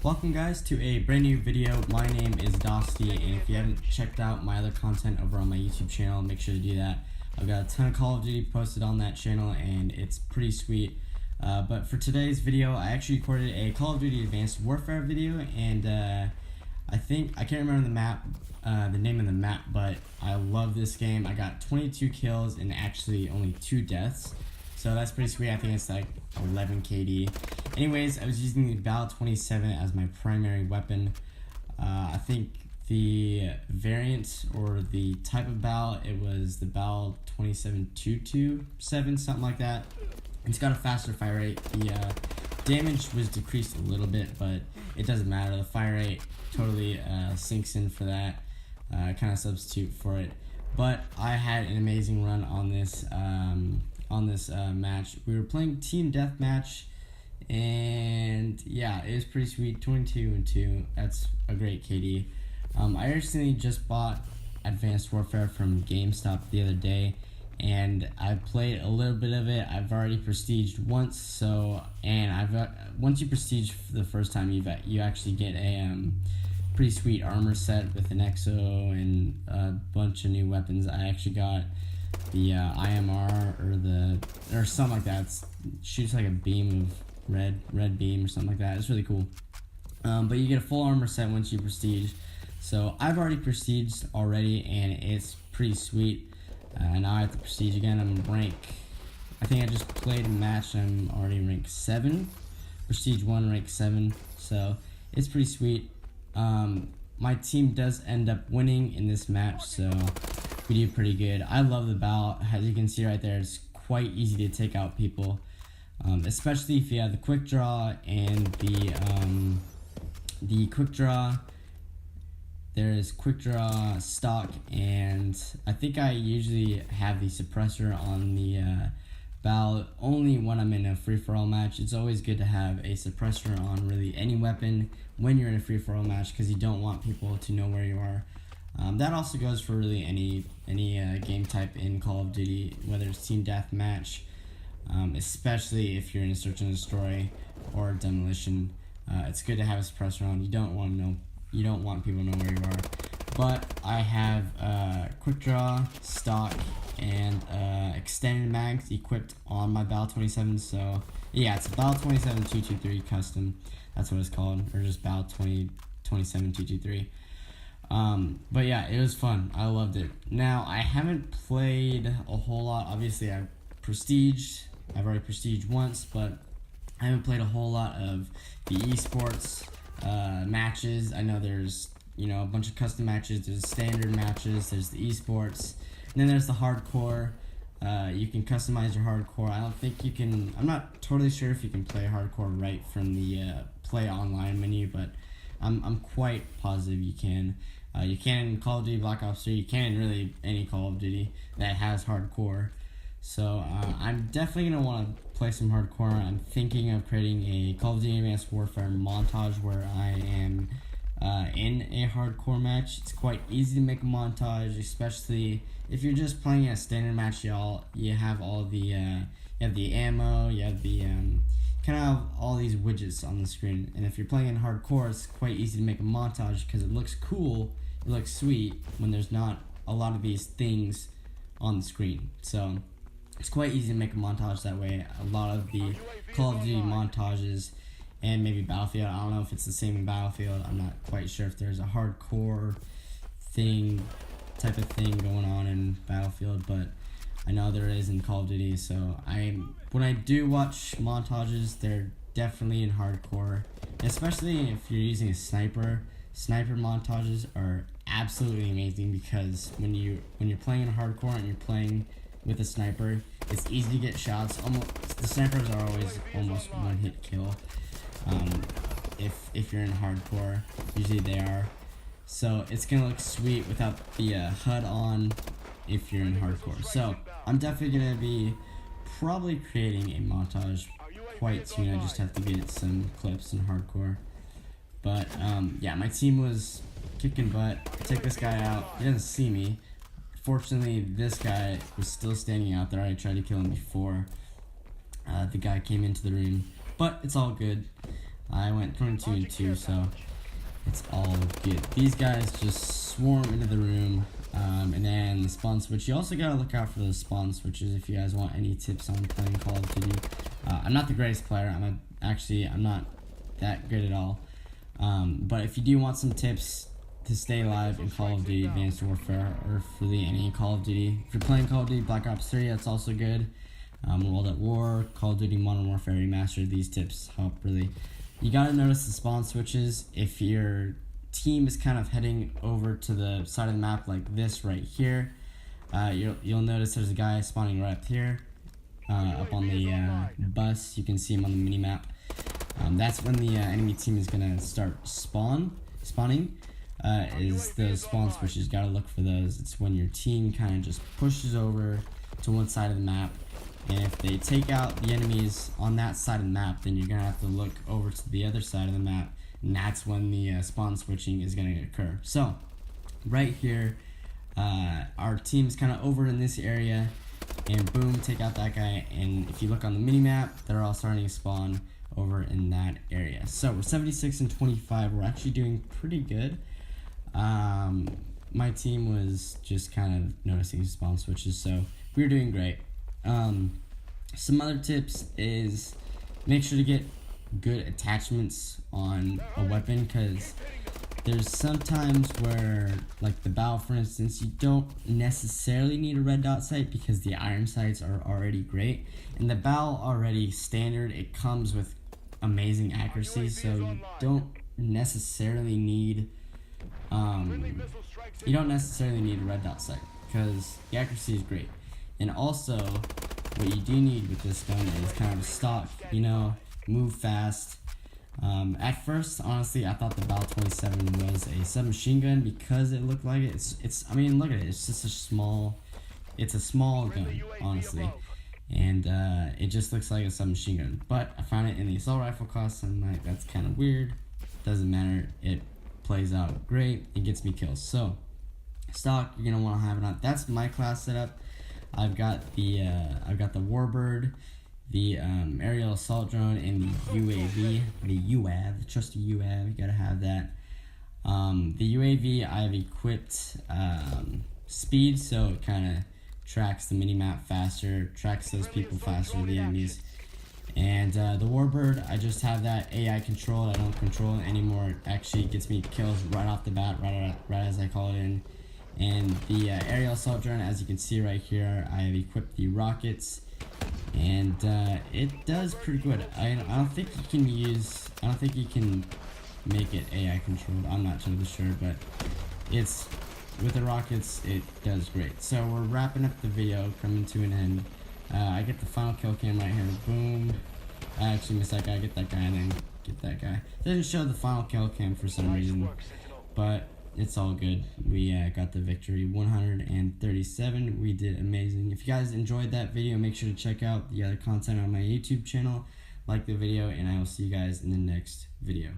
Welcome guys to a brand new video. My name is Dosty, and if you haven't checked out my other content over on my YouTube channel, make sure to do that. I've got a ton of Call of Duty posted on that channel and it's pretty sweet. But for today's video, I actually recorded a Call of Duty Advanced Warfare video, and I can't remember the name of the map, but I love this game. I got 22 kills and actually only 2 deaths. So that's pretty sweet. I think it's like 11 KD. Anyways, I was using the Bal-27 as my primary weapon. I think the variant or the type of Bal, it was the Bal-27-227, something like that. It's got a faster fire rate. The damage was decreased a little bit, but it doesn't matter. The fire rate totally sinks in for that. Kind of substitute for it. But I had an amazing run on this match. We were playing team deathmatch, and yeah, it was pretty sweet. 22-2. That's a great KD. I recently just bought Advanced Warfare from GameStop the other day, and I played a little bit of it. I've already prestiged once, once you prestige for the first time, you actually get a pretty sweet armor set with an Xo and a bunch of new weapons. I actually got the IMR or something like that. It shoots like a beam of red beam or something like that. It's really cool. But you get a full armor set once you prestige. So I've already prestiged already, and it's pretty sweet. Now I have to prestige again. I'm rank, I think I just played a match and I'm already rank 7. Prestige 1, rank 7. So it's pretty sweet. My team does end up winning in this match, so we do pretty good. I love the Bal. As you can see right there, it's quite easy to take out people, especially if you have the quick draw and the quick draw. There is quick draw, stock, and I think I usually have the suppressor on the Bal only when I'm in a free-for-all match. It's always good to have a suppressor on really any weapon when you're in a free-for-all match, because you don't want people to know where you are. That also goes for really any game type in Call of Duty, whether it's team deathmatch, especially if you're in a search and destroy or demolition. It's good to have a suppressor on. You don't want people to know where you are. But I have quick draw, stock, and extended mags equipped on my Bal-27. So yeah, it's Bal-27-223 custom. That's what it's called, or just Bal-27-223. But yeah, it was fun. I loved it. Now, I haven't played a whole lot. Obviously, I've already prestiged once, but I haven't played a whole lot of the esports matches. I know there's, a bunch of custom matches. There's standard matches. There's the esports. And then there's the hardcore. You can customize your hardcore. I don't think you can. I'm not totally sure if you can play hardcore right from the play online menu, but I'm quite positive you can. You can in Call of Duty Black Ops 3. You can in really any Call of Duty that has hardcore. So I'm definitely going to want to play some hardcore. I'm thinking of creating a Call of Duty Advanced Warfare montage where I am in a hardcore match. It's quite easy to make a montage, especially if you're just playing a standard match. You have all the you have the ammo, you have the kind of all these widgets on the screen. And if you're playing in hardcore, it's quite easy to make a montage because it looks cool, it looks sweet when there's not a lot of these things on the screen. So it's quite easy to make a montage that way. A lot of the Call of Duty montages, and maybe Battlefield, I don't know if it's the same in Battlefield. I'm not quite sure if there's a hardcore type of thing going on in Battlefield, but I know there is in Call of Duty. So when I do watch montages, they're definitely in hardcore, especially if you're using a sniper. Sniper montages are absolutely amazing, because when you're playing in hardcore and you're playing with a sniper, it's easy to get shots. The snipers are always almost one-hit kill. If you're in hardcore, usually they are. So it's gonna look sweet without the HUD on if you're in hardcore. So I'm definitely gonna be probably creating a montage quite soon. I just have to get some clips in hardcore. But yeah, my team was kicking butt. Take this guy out. He doesn't see me. Fortunately, this guy was still standing out there. I tried to kill him before the guy came into the room, but it's all good. I went 22-2, so it's all good. These guys just swarm into the room, and then the spawn switch. You also gotta look out for those spawn switches if you guys want any tips on playing Call of Duty. I'm not the greatest player. I'm not that good at all. But if you do want some tips to stay alive in Call of Duty Advanced Warfare, or really any Call of Duty, if you're playing Call of Duty Black Ops 3, that's also good. World at War, Call of Duty Modern Warfare Remastered, these tips help really. You gotta notice the spawn switches. If your team is kind of heading over to the side of the map like this right here, you'll notice there's a guy spawning right up here, up on the bus. You can see him on the mini-map. That's when the enemy team is gonna start spawning. Is those spawn switches. Gotta look for those. It's when your team kind of just pushes over to one side of the map, and if they take out the enemies on that side of the map, then you're gonna have to look over to the other side of the map, and that's when the spawn switching is gonna occur. So right here, our team's kind of over in this area, and boom, take out that guy. And if you look on the mini map, they're all starting to spawn over in that area. So we're 76-25. We're actually doing pretty good. My team was just kind of noticing spawn switches, so we were doing great. Some other tips is make sure to get good attachments on a weapon, because there's sometimes where, like the bow for instance, you don't necessarily need a red dot sight because the iron sights are already great, and the bow already standard, it comes with amazing accuracy, so you don't necessarily need a red dot sight because the accuracy is great. And also what you do need with this gun is kind of a stock, move fast. At first, honestly, I thought the Bal 27 was a submachine gun because it looked like it. I mean, look at it. It's just a small gun, honestly. And it just looks like a submachine gun. But I found it in the assault rifle class, and I'm like, that's kind of weird. Doesn't matter. It plays out great. It gets me kills. So, stock, you're gonna want to have it on. That's my class setup. I've got the Warbird, the aerial assault drone, and the UAV, the UAV, trusty UAV. You gotta have that. The UAV, I've equipped speed, so it kind of tracks the mini-map faster, tracks those people faster, the enemies. And the Warbird, I just have that AI control. I don't control it anymore. It actually gets me kills right off the bat, right as I call it in. And the aerial assault drone, as you can see right here, I have equipped the rockets, and it does pretty good. I don't think you can make it AI controlled. I'm not totally sure, but it's with the rockets, it does great. So we're wrapping up the video, coming to an end. I get the final kill cam right here. Boom. I actually missed that guy. Get that guy and then get that guy. It doesn't show the final kill cam for some reason, but it's all good. We got the victory, 137. We did amazing. If you guys enjoyed that video, make sure to check out the other content on my YouTube channel. Like the video, and I will see you guys in the next video.